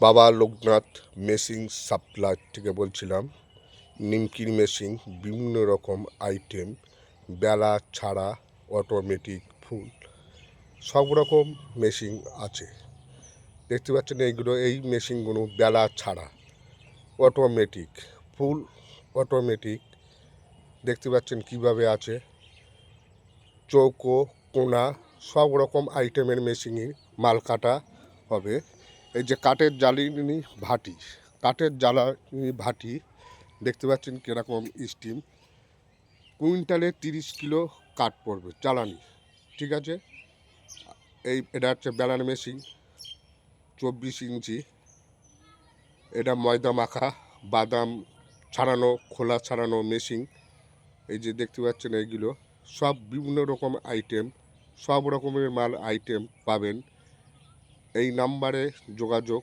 বাবা Loknath machine supply থেকে বলছিলাম। নিমকির মেশিন, বিভিন্ন রকম আইটেম, বেলা ছাড়া, অটোমেটিক, ফুল, সব রকম মেশিন আছে। দেখতে পাচ্ছেন এই মেশিনগুলো বেলা ছাড়া, অটোমেটিক, ফুল অটোমেটিক। দেখতে পাচ্ছেন কিভাবে আছে, চৌকো, কোনা, সব রকম আইটেমের মেশিনই মাল কাটা হবে। এই যে কাঠের জ্বালানি ভাটি, কাঠের জ্বালানি ভাটি দেখতে পাচ্ছেন কীরকম স্টিম, কুইন্টালে 30 কিলো কাঠ পড়বে জ্বালানি, ঠিক আছে। এটা হচ্ছে বেলার মেশিন, 24 ইঞ্চি। এটা ময়দা মাখা, বাদাম ছাড়ানো, খোলা ছাড়ানো মেশিন। এই যে দেখতে পাচ্ছেন এইগুলো সব বিভিন্ন রকম আইটেম, সব রকমের মাল আইটেম পাবেন। এই নাম্বারে যোগাযোগ